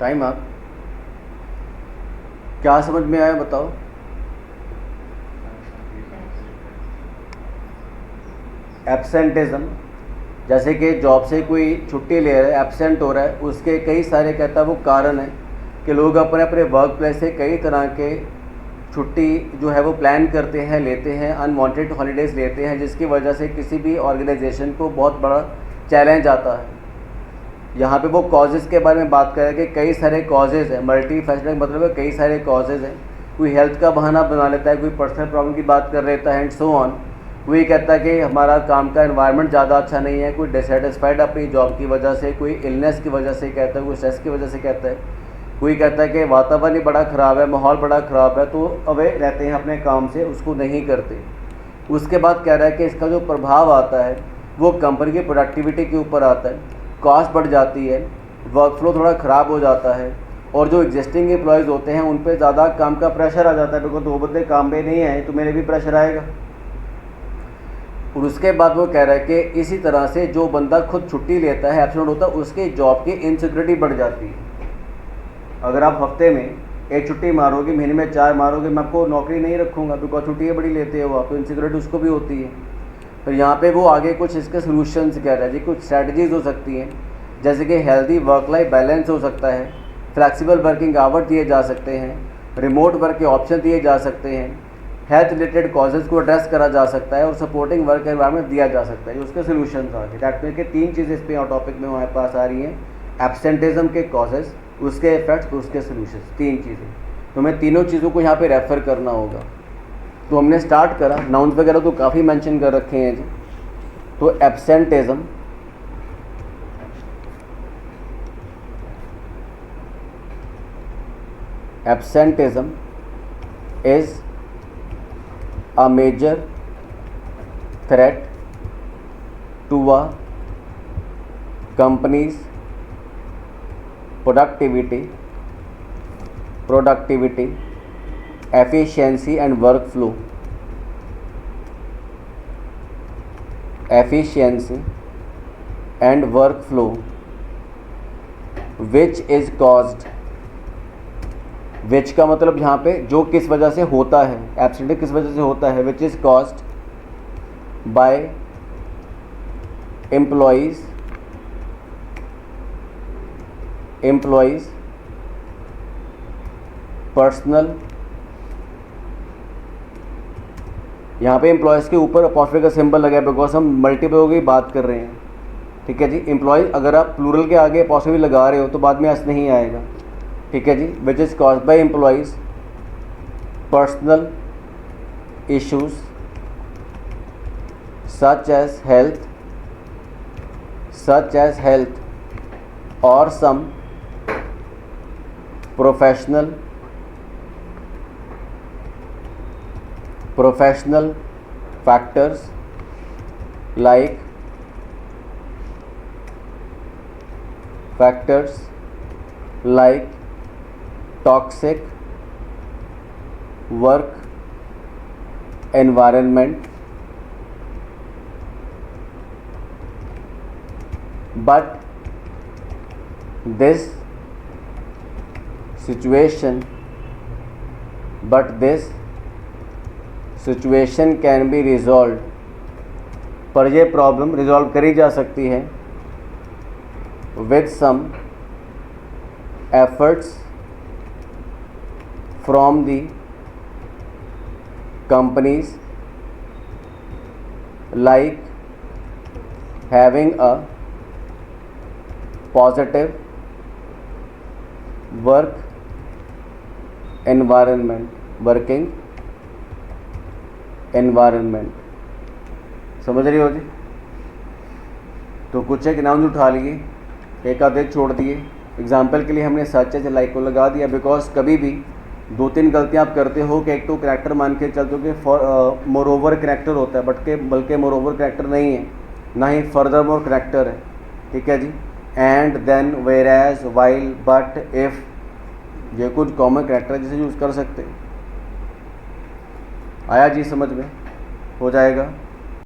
Time आप क्या समझ में आया बताओ। एब्सेंटिज्म, जैसे कि जॉब से कोई छुट्टी ले रहा है, एब्सेंट हो रहा है, उसके कई सारे कहता है वो कारण है कि लोग अपने अपने वर्क प्लेस से कई तरह के छुट्टी जो है वो प्लान करते हैं, लेते हैं, अनवांटेड हॉलीडेज़ लेते हैं, जिसकी वजह से किसी भी ऑर्गेनाइजेशन को बहुत बड़ा चैलेंज आता है। यहाँ पे वो कॉजेज़ के बारे में बात कर रहे हैं कि कई सारे कॉजेज़ हैं, मल्टी फैसेटेड मतलब है कई सारे कॉजेज़ हैं। कोई हेल्थ का बहाना बना लेता है, कोई पर्सनल प्रॉब्लम की बात कर लेता है एंड सो ऑन। कोई कहता है कि हमारा काम का एनवायरनमेंट ज़्यादा अच्छा नहीं है, कोई डिससेटिस्फाइड अपनी जॉब की वजह से, कोई इलनेस की वजह से कहता है, कोई स्ट्रेस की वजह से कहता है, कोई कहता है कि वातावरण ही बड़ा ख़राब है, माहौल बड़ा ख़राब है, तो अवे रहते हैं अपने काम से, उसको नहीं करते। उसके बाद कह रहा है कि इसका जो प्रभाव आता है वो कंपनी की प्रोडक्टिविटी के ऊपर आता है, कॉस्ट बढ़ जाती है, वर्क फ्लो थोड़ा ख़राब हो जाता है, और जो एग्जिस्टिंग एम्प्लॉयज़ होते हैं उन पर ज़्यादा काम का प्रेशर आ जाता है, क्योंकि 2 बंदे काम पे नहीं आए तो मेरे भी प्रेशर आएगा। और उसके बाद वो कह रहा है कि इसी तरह से जो बंदा खुद छुट्टी लेता है, एब्सेंट होता है, उसकी जॉब की इनसिक्योरिटी बढ़ जाती है। अगर आप हफ्ते में 1 छुट्टी मारोगे, महीने में 4 मारोगे, मैं आपको नौकरी नहीं रखूँगा, बिकॉज छुट्टियाँ बड़ी लेते हो आप, तो इनसिक्योरिटी उसको भी होती है। फिर यहाँ पे वो आगे कुछ इसके सोल्यूशंस कह रहा है जी, कुछ स्ट्रैटेजीज़ हो सकती हैं, जैसे कि हेल्दी वर्क लाइफ बैलेंस हो सकता है, फ्लेक्सिबल वर्किंग आवर दिए जा सकते हैं, रिमोट वर्क के ऑप्शन दिए जा सकते हैं, हेल्थ रिलेटेड कॉजेज़ को एड्रेस करा जा सकता है, और सपोर्टिंग वर्क एनवायरनमेंट दिया जा सकता है। उसके सोल्यूशंस आ गए। दैट मीन के 3 चीज़ें इस पे टॉपिक में हमारे पास आ रही हैं, एब्सेंटिज्म के कॉजेज़, उसके इफेक्ट्स, उसके सोल्यूशंस, 3 चीज़ें। तो हमें तीनों चीज़ों को यहाँ पे रेफ़र करना होगा। तो हमने स्टार्ट करा, नाउन्स वगैरह तो काफ़ी मेंशन कर रखे हैं जी। तो absenteeism, absenteeism is a major threat to a company's productivity, efficiency and workflow. Efficiency and workflow, which is caused, विच का मतलब यहाँ पे जो किस वजह से होता है, एब्सेंट किस वजह से होता है, विच is caused bye employees personal, यहाँ पे एम्प्लॉयज़ के ऊपर अपॉस्ट्रोफी का सिंबल लगा है बिकॉज हम मल्टीपल की बात कर रहे हैं। ठीक है जी, एम्प्लॉयज़ अगर आप प्लूरल के आगे अपॉस्ट्रोफी लगा रहे हो तो बाद में एस नहीं आएगा। ठीक है जी, which is caused by employees personal issues such as health or some professional factors like toxic work environment, but this situation can be resolved, पर ये प्रॉब्लम रिजॉल्व करी जा सकती है with some efforts from the companies, like having a positive working environment। समझ रही हो जी? तो कुछ एक नाउन उठा लिए, एक आधे छोड़ दिए। एग्जाम्पल के लिए हमने सच है लाइक को लगा दिया, बिकॉज कभी भी 2-3 गलतियाँ आप करते हो कि एक तो करैक्टर मान के चलते हो कि मोरोवर करैक्टर होता है, बल्कि मोरोवर करैक्टर नहीं है, ना ही फर्दर मोर करैक्टर है। ठीक है जी, and then, where as, while, but, if, ये कुछ कॉमन करैक्टर जिसे यूज़ कर सकते हैं। आया जी समझ में? हो जाएगा।